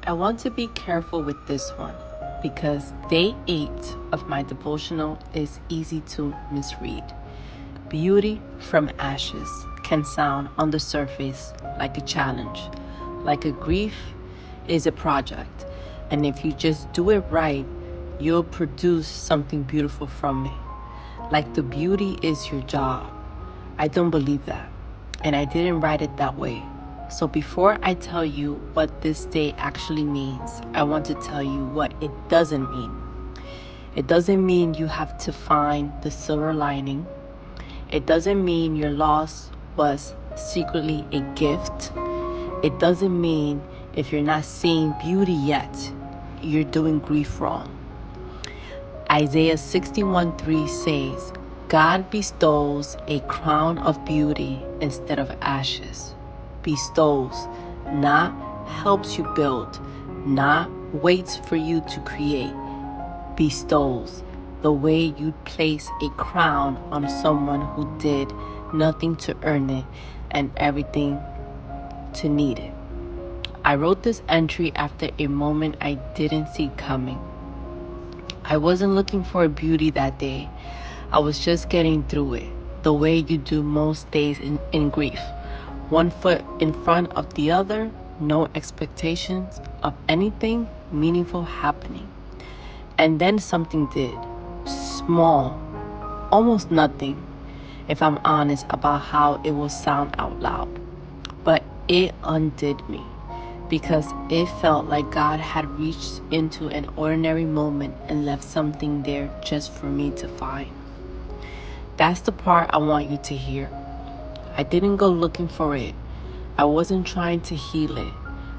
I want to be careful with this one because day 8 of my devotional is easy to misread. Beauty from ashes can sound on the surface like a challenge, like a grief is a project, and if you just do it right, you'll produce something beautiful from it. Like the beauty is your job. I don't believe that, and I didn't write it that way. So before I tell you what this day actually means, I want to tell you what it doesn't mean. It doesn't mean you have to find the silver lining. It doesn't mean your loss was secretly a gift. It doesn't mean if you're not seeing beauty yet, you're doing grief wrong. Isaiah 61:3 says, God bestows a crown of beauty instead of ashes. Bestows, not helps you build, not waits for you to create. Bestows, the way you'd place a crown on someone who did nothing to earn it and everything to need it. I wrote this entry after a moment I didn't see coming. I wasn't looking for beauty that day. I was just getting through it, the way you do most days in grief. One foot in front of the other, no expectations of anything meaningful happening. And then something did. Small, almost nothing, if I'm honest about how it will sound out loud. But it undid me because it felt like God had reached into an ordinary moment and left something there just for me to find. That's the part I want you to hear. I didn't go looking for it. I wasn't trying to heal it.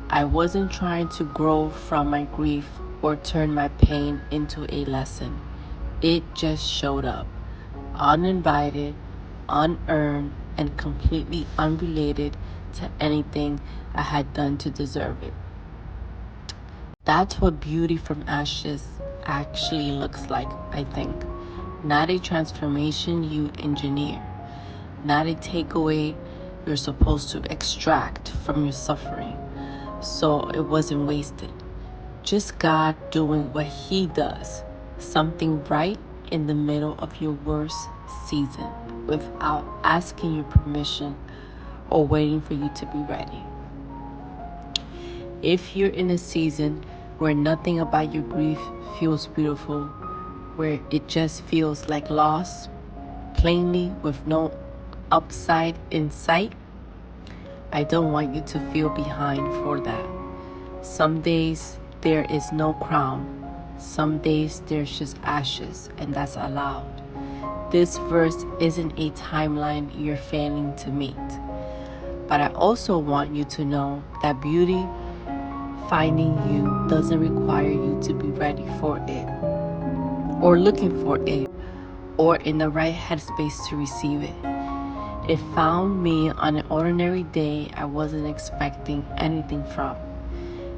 I wasn't trying to grow from my grief or turn my pain into a lesson. It just showed up, uninvited, unearned, and completely unrelated to anything I had done to deserve it. That's what beauty from ashes actually looks like, I think. Not a transformation you engineer, not a takeaway you're supposed to extract from your suffering, so it wasn't wasted. Just God doing what He does, something right in the middle of your worst season without asking your permission or waiting for you to be ready. If you're in a season where nothing about your grief feels beautiful, where it just feels like loss, plainly with no upside in sight, I don't want you to feel behind for that. Some days there is no crown. Some days there's just ashes, and that's allowed. This verse isn't a timeline you're failing to meet. But I also want you to know that beauty finding you doesn't require you to be ready for it, or looking for it, or in the right headspace to receive it. It found me on an ordinary day I wasn't expecting anything from.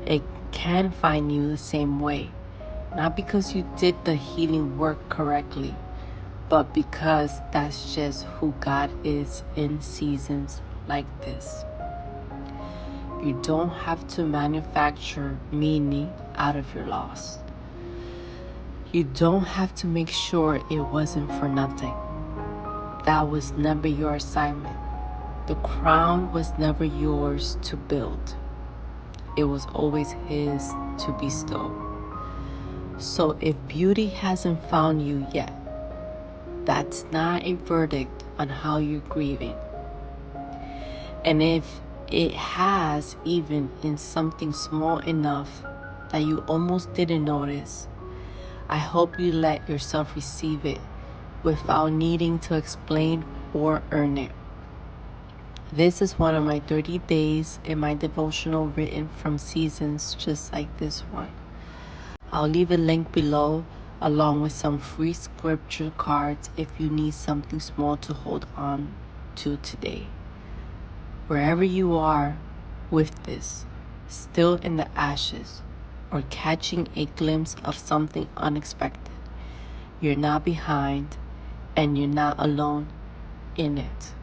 It can find you the same way, not because you did the healing work correctly, but because that's just who God is in seasons like this. You don't have to manufacture meaning out of your loss. You don't have to make sure it wasn't for nothing. That was never your assignment. The crown was never yours to build. It was always His to bestow. So if beauty hasn't found you yet, that's not a verdict on how you're grieving. And if it has, even in something small enough that you almost didn't notice, I hope you let yourself receive it without needing to explain or earn it. This is one of my 30 days in my devotional written from seasons just like this one. I'll leave a link below along with some free scripture cards if you need something small to hold on to today. Wherever you are with this, still in the ashes or catching a glimpse of something unexpected, you're not behind and you're not alone in it.